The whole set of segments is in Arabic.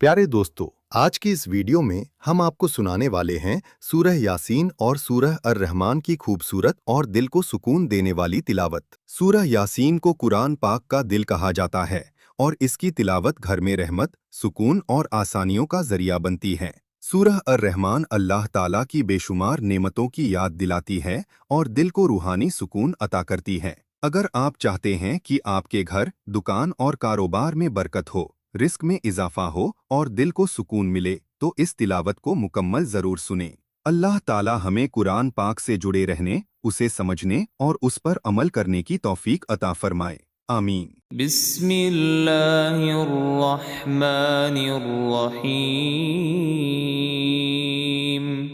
प्यारे दोस्तों, आज की इस वीडियो में हम आपको सुनाने वाले हैं सूरह यासीन और सूरह अर-रहमान की खूबसूरत और दिल को सुकून देने वाली तिलावत। सूरह यासीन को कुरान पाक का दिल कहा जाता है और इसकी तिलावत घर में रहमत, सुकून और आसानियों का जरिया बनती है। सूरह अर-रहमान अल्लाह ताला की बेशुमार नेमतों की याद दिलाती है और दिल को रूहानी सुकून अता करती है। अगर आप चाहते हैं कि आपके घर, दुकान और कारोबार में बरकत हो, रिस्क में इजाफा हो और दिल को सुकून मिले, तो इस तिलावत को मुकम्मल जरूर सुनें। अल्लाह ताला हमें कुरान पाक से जुड़े रहने, उसे समझने और उस पर अमल करने की तौफीक अता फरमाए। आमीन। बिस्मिल्लाहिर्रहमानिर्रहीम।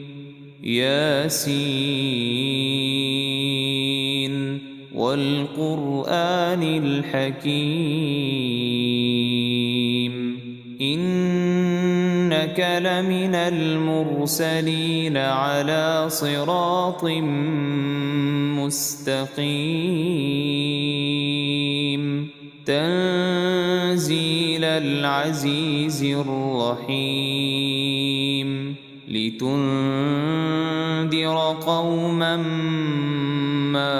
यासीन वल क़ुरआनिल हकीम। इन्नक लमिनल मुरसलीन अला सिरातिम मुस्तक़ीम। तंज़ीलल अज़ीज़िर रहीम। लितुन्दिर क़ौमन मा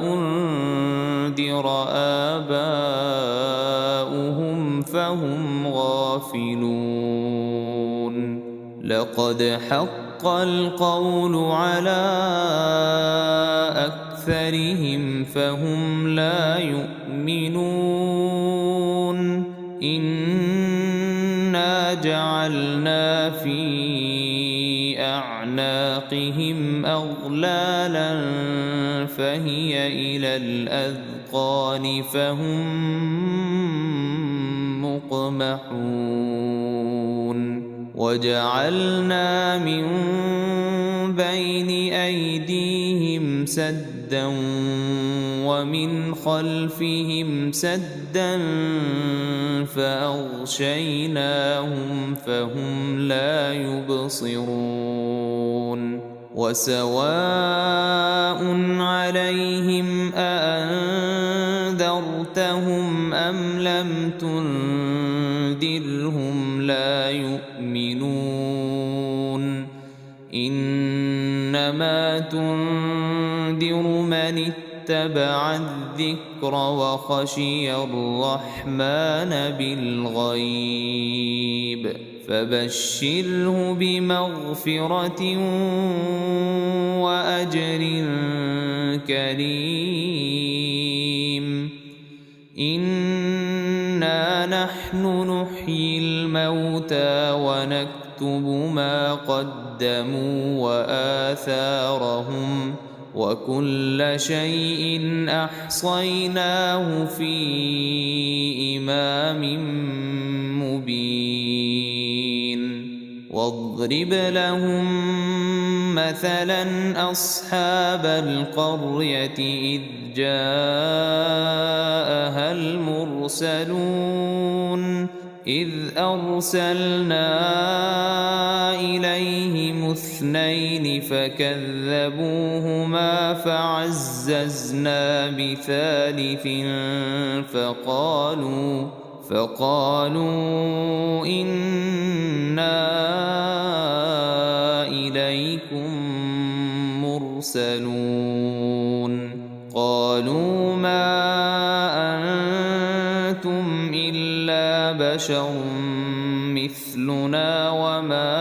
उन्दिर आबाउहुम फहुम गाफ़िलून। लक़द हक़्क़ल क़ौलु अला अक्सरिहिम फहुम ला युमिनून। इन्ना जअलना फी अअनाक़िहिम अग़लालन फहिय इलल अज़क़ान फहुम मुक़महून। वजअलना मिन बैनि अयदीहिम सद्दन वमिन खल्फिहिम सद्दन फ़अग़शयनाहुम फ़हुम ला युबसिरून। वसवाउन अलैहिम अअन्ज़रतहुम अम लम तुन्ज़िरहुम ला युमिनून। इन्नमा तुन्ज़िरु मन इत्तबअ अज़्ज़िक्र वख़शियर रहमान बिलग़ैब। फबश्शिरहु बिमग़फ़िरतिन वअज्रिन करीम। इन्ना नहनु नुह्यिल मौता वनक्तुबु मा क़द्दमू वआथारहुम वकुल्ल शैइन अहसैनाहु फी इमामिन मुबीन। वाضرب لهم مثلا أصحاب القرية إذ جاءها المرسلون إذ أرسلنا إليهم اثنين فكذبوهما فعززنا بثالث فقالوا إنا إليكم مرسلون. قالوا ما أنتم إلا بشر مثلنا وما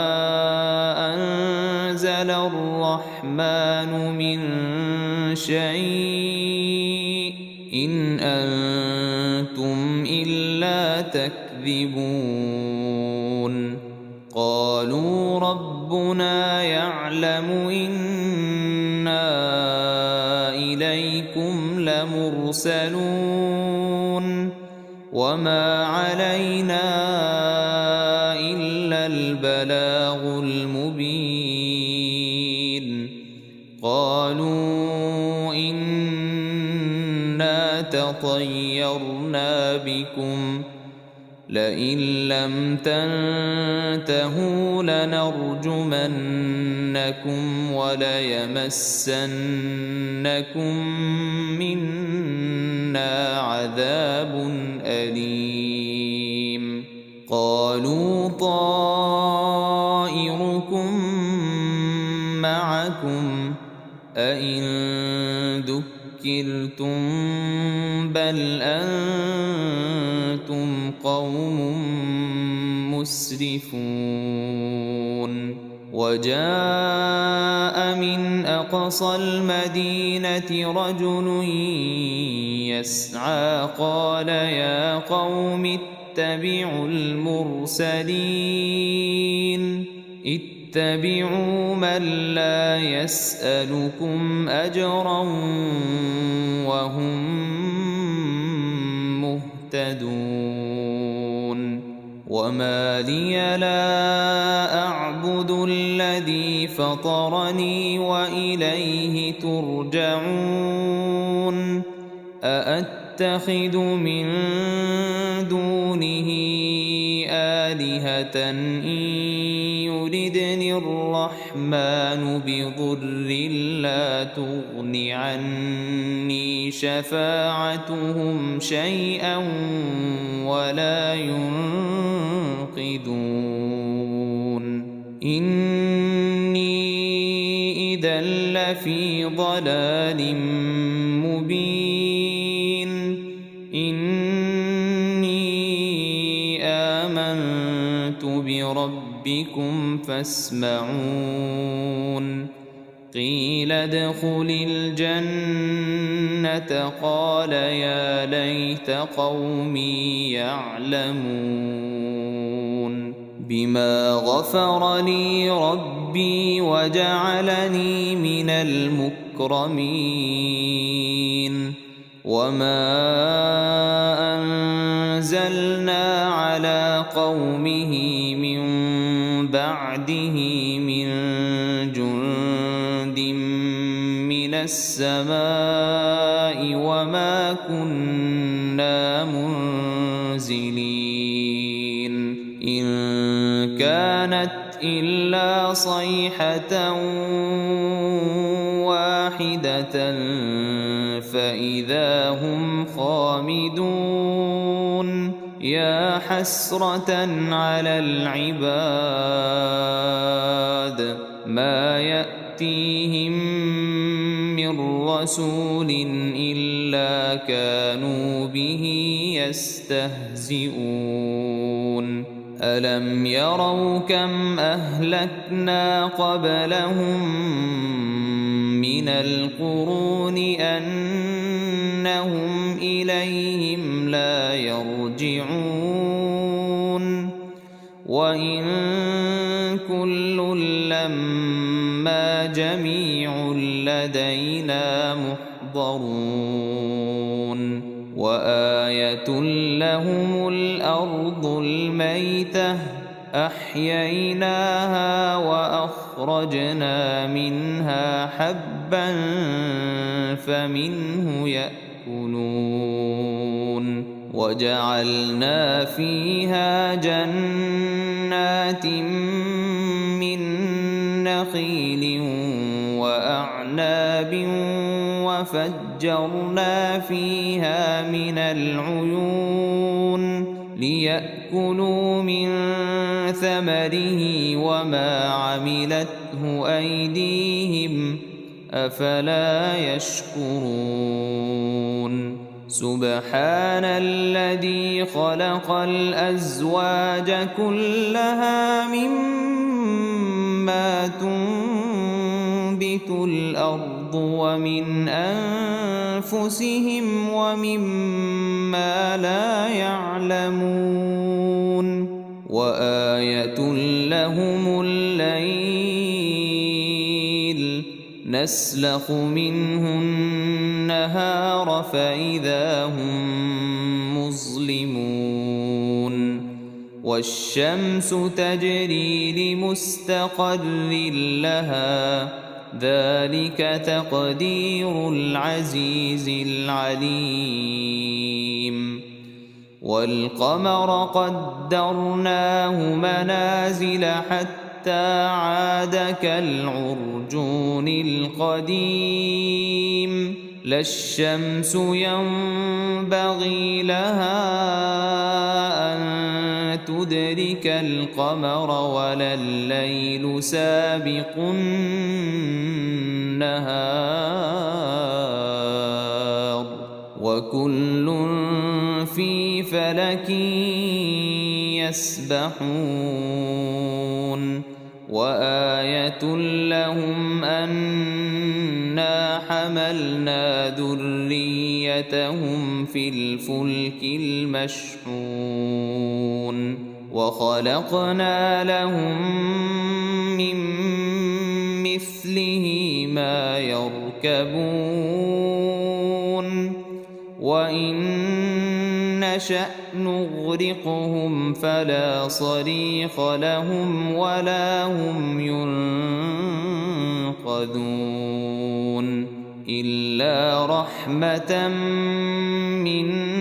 أنزل الرحمن من شيء إن أنتم إلا تكذبون. قالوا ربنا يعلم إنا إليكم لمرسلون وما علينا إلا البلاغ المبين. قالوا إنا تطيرنا بكم لئن لم تنتهوا لنرجمنكم وليمسنكم منا عذاب أليم. قالوا طائركم معكم أئن ذكرتم بل أنتم قوم مسرفون وجاء من أقصى المدينة رجل يسعى قال يا قوم اتبعوا المرسلين اتبعوا من لا يسألكم أجرا وهم مهتدون وما لي لا أعبد الذي فطرني وإليه ترجعون أأتخذ من دونه آلهة إن يردني الرحمن بضر لا تغن عني شفاعتهم شيئا ولا ينقذون إني إذا لفي ضلال مبين إني آمنت بربكم فاسمعون قيل ادخل الجنة قال يا ليت قومي يعلمون بما غفر لي ربي وجعلني من المكرمين وما أنزلنا على قومه من بعده من جند من السماء وما كنا منزلين إن كانت إلا صيحة واحدة فإذا هم خامدون يا حسرة على العباد ما يأتيهم من رسول إلا كانوا به يستهزئون ألم يروا كم أهلكنا قبلهم من القرون أنهم إليهم لا يرجعون وإن كل لما جميع لدينا محضرون وآية لهم الأرض الميتة أحييناها وأخرجنا منها حبا فمنه يأكلون وجعلنا فيها جنات من نخيل وأعناب وفجرنا فيها من العيون ليأكلوا من ثمره وما عملته أيديهم أفلا يشكرون سبحان الذي خلق الأزواج كلها مما تنبت الأرض ومن أنفسهم ومما لا يعلمون وآية لهم الليل نسلخ منه النهار فإذا هم مظلمون والشمس تجري لمستقر لها ذلك تقدير العزيز العليم والقمر قدرناه منازل حتى عاد كالعرجون القديم لا الشمس ينبغي لها أن تدرك القمر ولا الليل سابق النهار وكل في فلك يسبحون وآية لهم أنا حملنا ذريتهم في الفلك المشحون وخلقنا لهم من مثله ما يركبون وإن نشأ نغرقهم فلا صريخ لهم ولا هم ينقذون إلا رحمة منا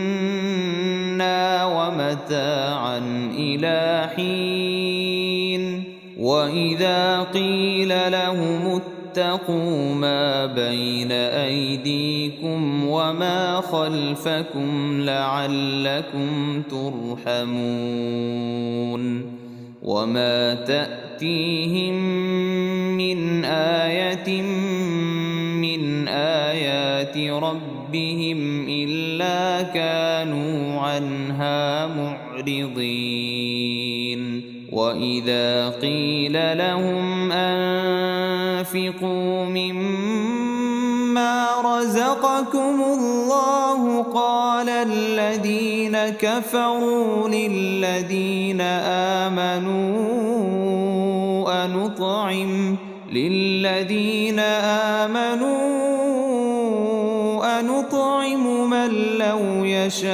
ومتاعا إلى حين وإذا قيل لهم اتقوا ما بين أيديكم وما خلفكم لعلكم ترحمون وما تأتيهم من آية من آيات ربهم إلا كانوا عنها معرضين وإذا قيل لهم أنفقوا مما رزقكم الله قال الذين كفروا للذين آمنوا أنطعم من لو يشاء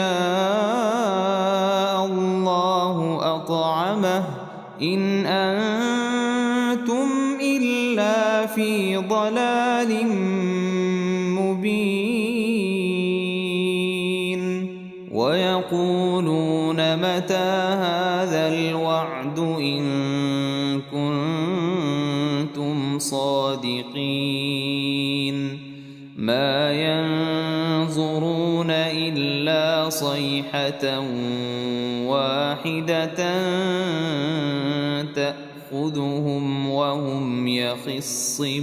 الله أطعمه إن أنتم إلا في ضلال مبين ويقولون متى هذا الوعد إن كنتم صادقين ما ينظرون إلا صيحة واحدة تأخذهم وهم يخصمون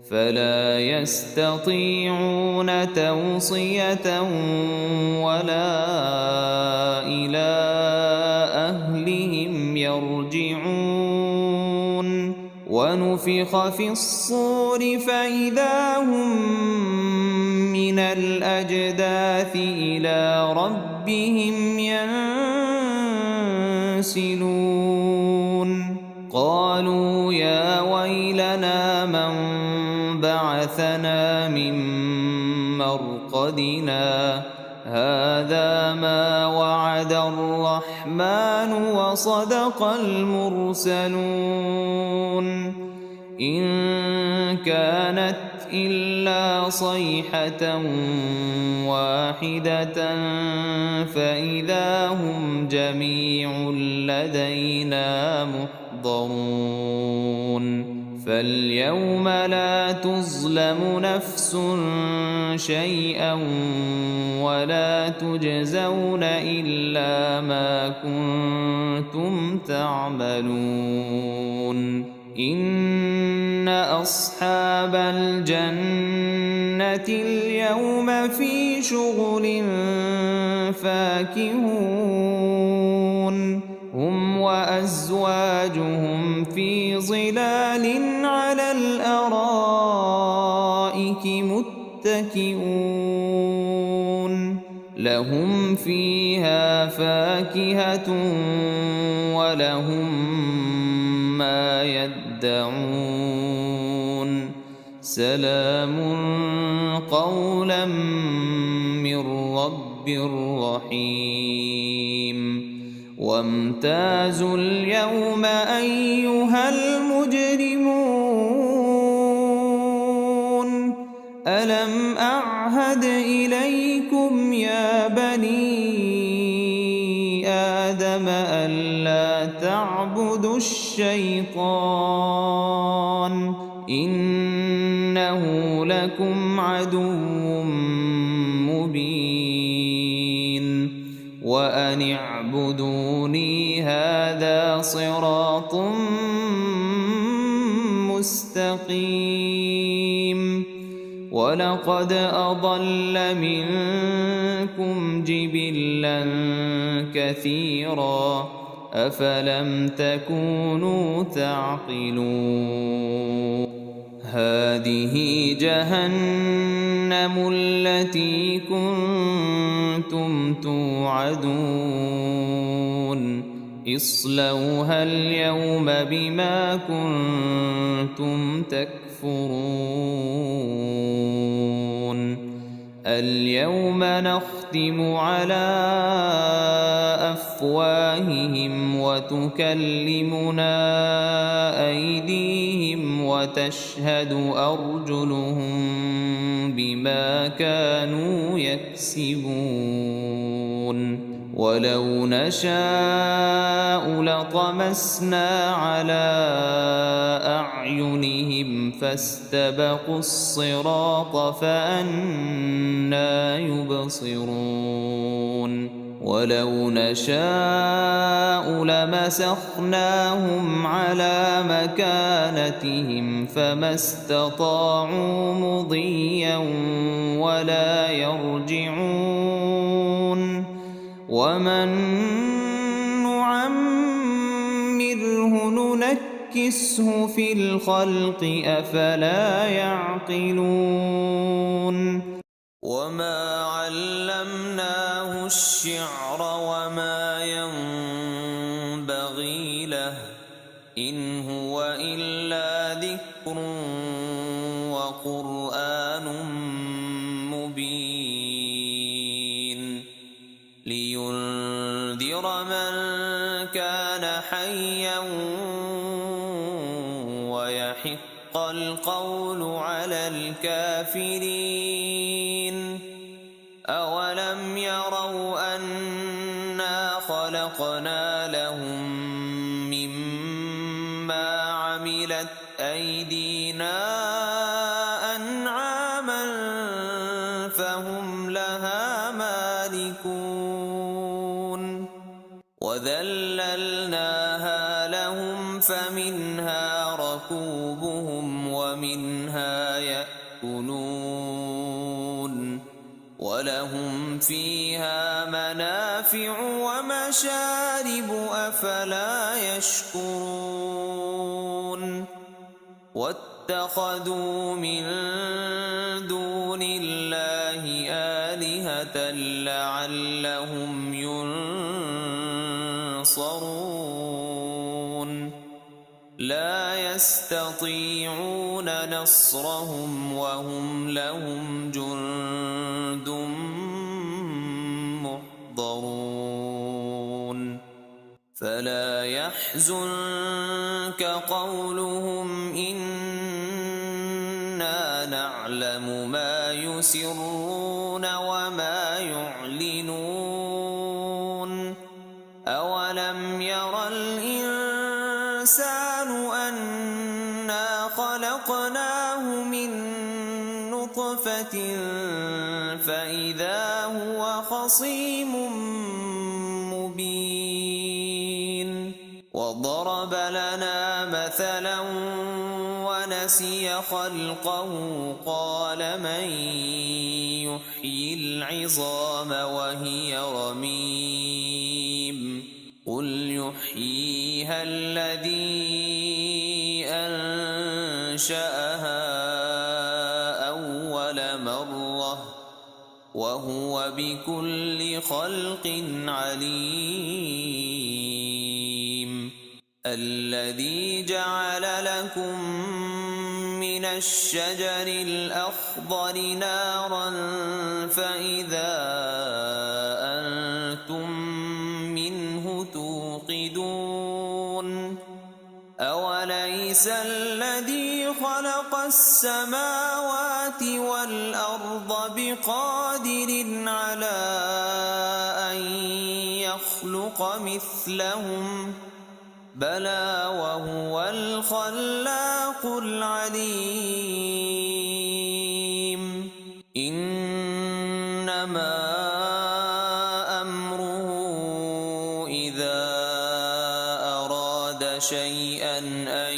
فلا يستطيعون توصية ولا إلى أهلهم يرجعون ونفخ في الصور فإذا هم من الأجداث إلى ربهم ينسلون قالوا يا ويلنا من بعثنا من مرقدنا هذا ما وعد الرحمن وصدق المرسلون إن كانت إلا صيحة واحدة فإذا هم جميع لدينا محضرون فاليوم لا تظلم نفس شيئا ولا تجزون إلا ما كنتم تعملون إن أصحاب الجنة اليوم في شغل فاكهون هم وأزواجهم في ظلال على الأرائك متكئون لهم فيها فاكهة ولهم ما يدعون سلام قولا من رب رحيم وامتازوا اليوم أيها المجرمون ألم أعهد إليكم يا بني آدم ألا تعبدوا الشيطان إنه لكم عدو مبين وأن فاعبدوني هذا صراط مستقيم ولقد أضل منكم جبلا كثيرا أفلم تكونوا تعقلون هذه جهنم التي كنتم توعدون اصلوها اليوم بما كنتم تكفرون اليوم نختم على أفواههم وتكلمنا أيديهم وتشهد أرجلهم بما كانوا يكسبون ولو نشاء لطمسنا على أعينهم فاستبقوا الصراط فأنى يبصرون ولو نشاء لمسخناهم على مكانتهم فما استطاعوا مضيا ولا يرجعون ومن نعمره ننكسه في الخلق أفلا يعقلون وما علمناه الشعر وما ينبغي له إن هو إلا ذكر وقرآن مبين لينذر من كان حيا ويحق القول على الكافرين أولم يروا أنا خلقنا لهم مما عملت أيدينا أنعاما فهم لها مالكون وذللناها لهم فمنها ركوبهم ومنها يأكلون ولهم فيها منافع ومشارب أفلا يشكرون واتخذوا من دون الله آلهة لعلهم ينصرون لا يستطيعون نصرهم وهم لهم جند محضرون فلا يحزنك قولهم إنا نعلم ما يسرون وما يعلنون أولم ير الإنسان أنا خلقناه من نطفة فإذا هو خصيم مبين وضرب لنا مثلا ونسي خلقه قال من يحيي العظام وهي رميم قل يحييها الذي أنشأها أول مرة وهو بكل خلق عليم الذي جعل لكم من الشجر الأخضر نارا فإذا أنتم منه توقدون أوليس الذي خلق السماوات والأرض بقادر على أن يخلق مثلهم بلى وهو الخلاق العليم إنما أمره شيئا أن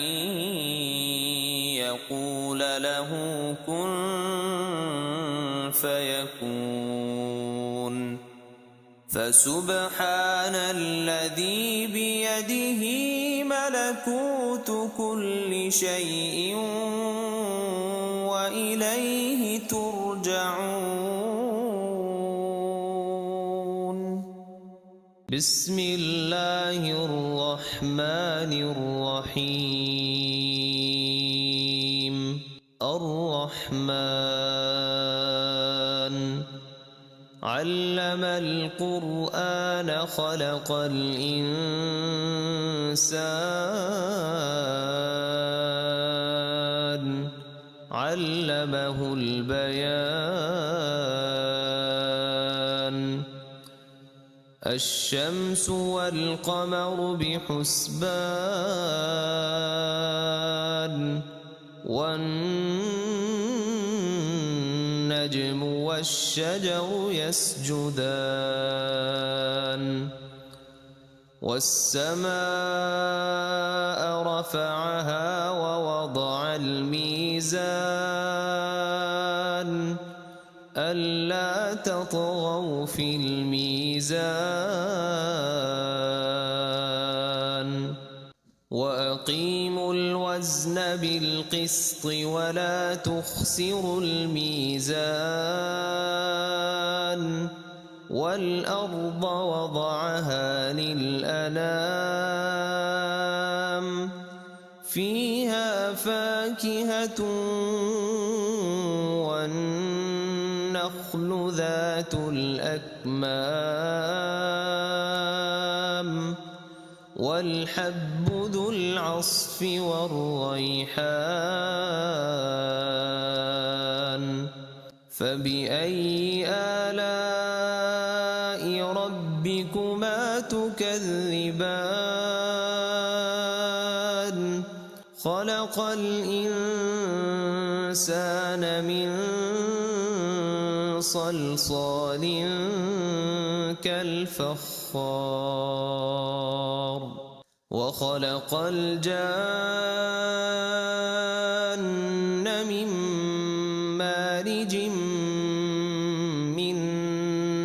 يقول له كن فيكون. فسبحان الذي بيده ملكوت كل شيء وإليه ترجعون. بسم الله الرحمن الرحيم. الرحمن علم القرآن خلق الإنسان علمه البيان. الشمس والقمر بحسبان والنجم والشجر يسجدان. والسماء رفعها ووضع الميزان ألا تطغوا في الميزان وأقيموا الوزن بالقسط ولا تخسروا الميزان. والأرض وضعها للأنام فيها فاكهة والنخل ذات الأكمام والحب ذو العصف والريحان. فبأي آلاء ربكما تكذبان. خلق الإنسان من صلصال كالفخار وخلق الجان من مارج من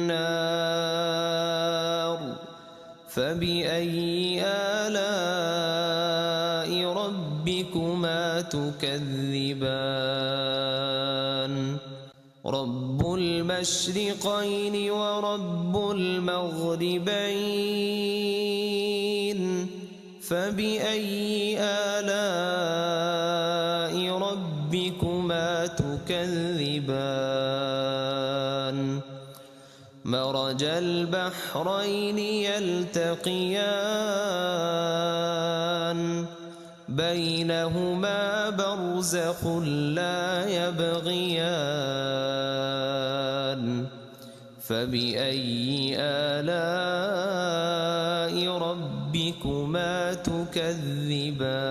نار. فبأي آلاء ربكما تكذبان. رب المشرقين ورب المغربين. فبأي آلاء ربكما تكذبان. مرج البحرين يلتقيان بينهما برزخ لا يبغيان. فبأي آلاء ربكما تكذبان.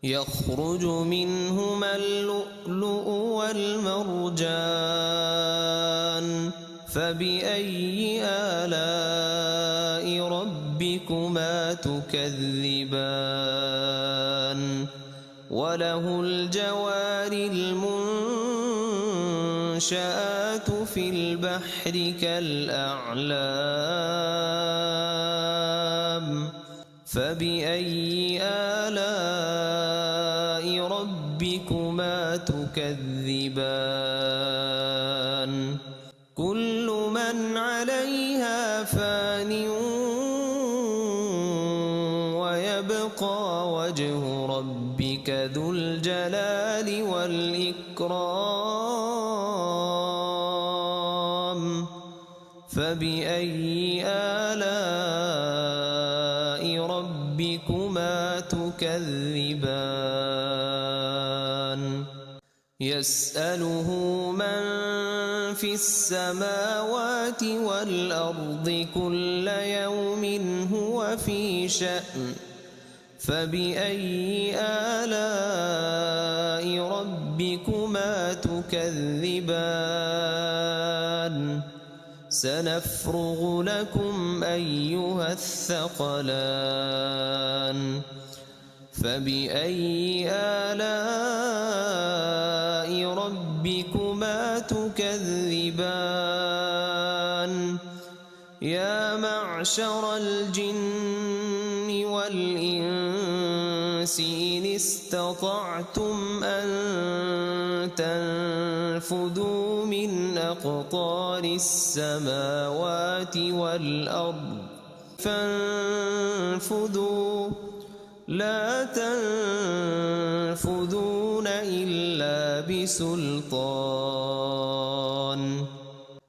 يخرج منهما اللؤلؤ والمرجان. فبأي آلاء ربكما تكذبان. وله الجوار المنشآت في البحر كالأعلام. فبأي آلاء ربكما تكذبان. كل من عليها فان ويبقى وجه ربك ذو الجلال والإكرام. فبأي آلاء ربكما تكذبان. يسأله من في السماوات والأرض كل يوم هو في شأن. فبأي آلاء ربكما تكذبان. سنفرغ لكم أيها الثقلان فبأي آلاء ربكما تكذبان يا معشر الجن والإنس إن استطعتم أن تنفذوا من أقطار السماوات والأرض فانفذوا لا تنفذون إلا بسلطان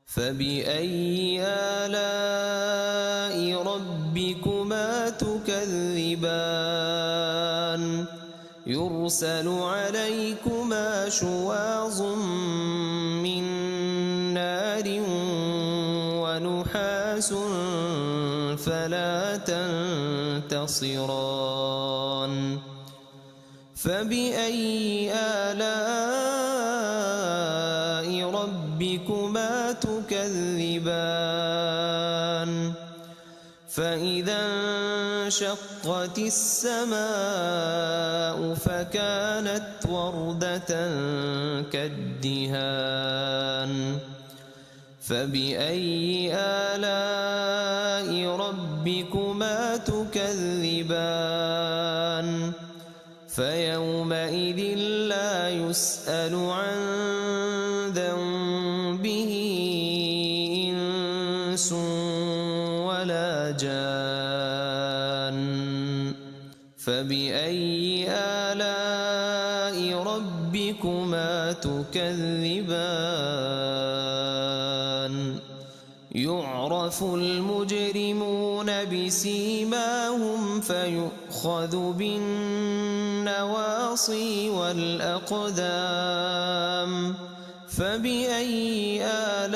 فبأي آلاء ربكما تكذبان يرسل عليكما شواظ من نار ونحاس فلا تنتصران فبأي آلاء ربكما تكذبان فإذا انشقت السماء فكانت وردة كالدهان فبأي آلاء ربكما تكذبان فيومئذ لا يسأل عن ذنبه إنس ولا جان فبأي آلاء ربكما تكذبان يعرف المجرمون بسيماهم فيؤخذ بالنواصي والأقدام فبأي آلاء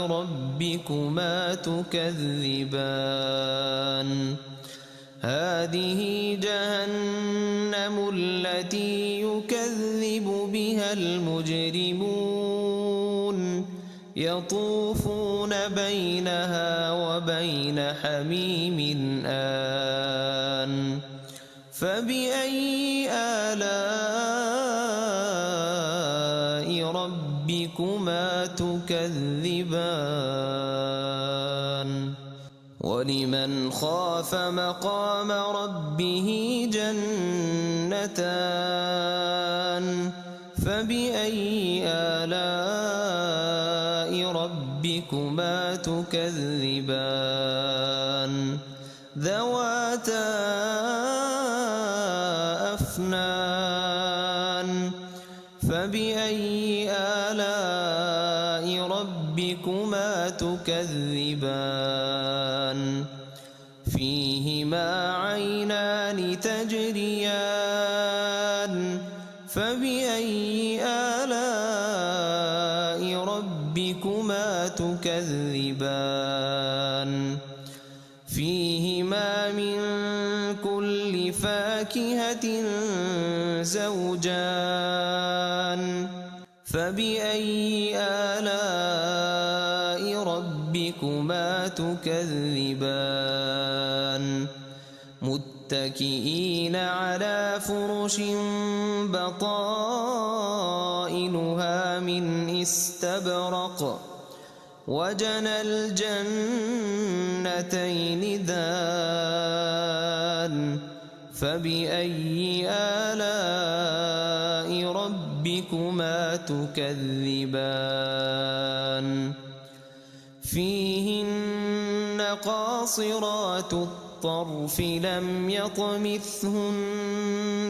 ربكما تكذبان هذه جهنم التي يكذب بها المجرمون يطوفون بينها وبين حميم آن فبأي آلاء ربكما تكذبان ولمن خاف مقام ربه جنتان فبأي آلاء ربكما تكذبان ذواتا أفنان فبأي آلاء ربكما تكذبان فيهما عينان تجريان فبأي آلاء ربكما تكذبان فيهما من كل فاكهة زوجان فبأي آلاء ربكما تكذبان متكئين على فرش بطائنها من استبرق وجنى الجنتين دان فبأي آلاء ربكما تكذبان فيهن قاصرات الطرف لم يطمثهن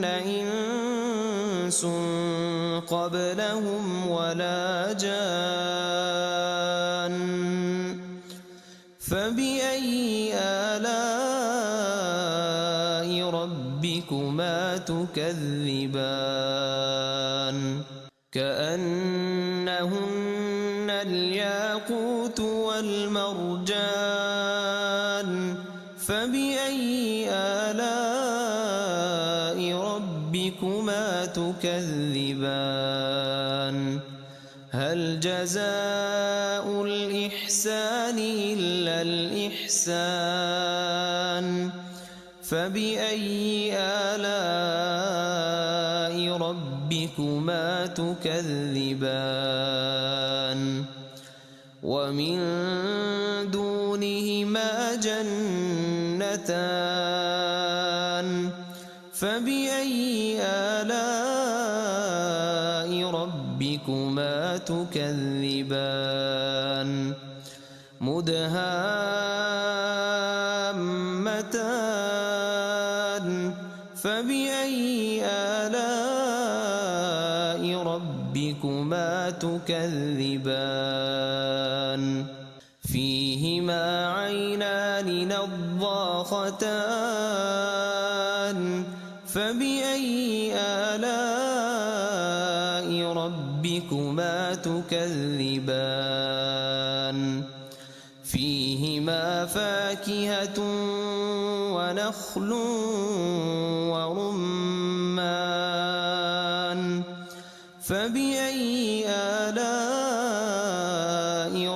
إنس قبلهم ولا جان فبأي آلاء ربكما تكذبان كأنهن الياقوت والمرجان فبأي آلاء ربكما تكذبان هل جزاء الإحسان إلا الإحسان فبأي آلاء ربكما تكذبان ومن دونهما جنتان فبأي آلاء ربكما تكذبان مدهامتان فبأي آلاء ربكما تكذبان فيهما عينان نضاختان فبأي آلاء ربكما تكذبان فيهما فاكهة ونخل ورمان فبأي آلاء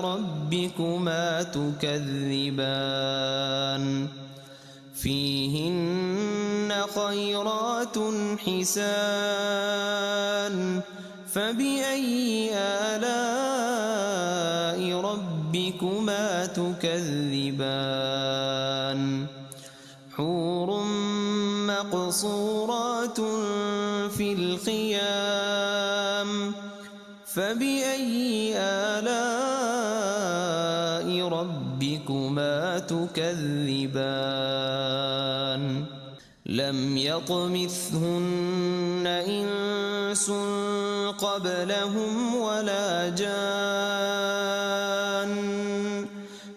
ربكما تكذبان فيهن خيرات حسان فبأي آلاء ربكما تكذبان حور مقصورات في الخيام فبأي آلاء ربكما تكذبان لم يطمثهن إنس قبلهم ولا جان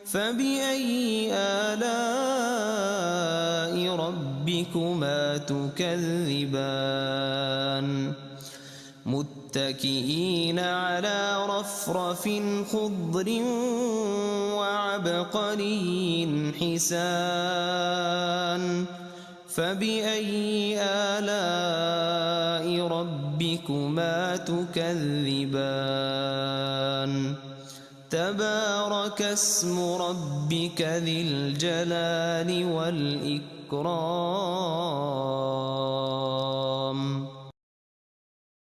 فبأي آلاء ربكما تكذبان متكئين على رفرف خضر وعبقري حسان فبأي آلاء ربكما تكذبان تبارك اسم ربك ذي الجلال والإكرام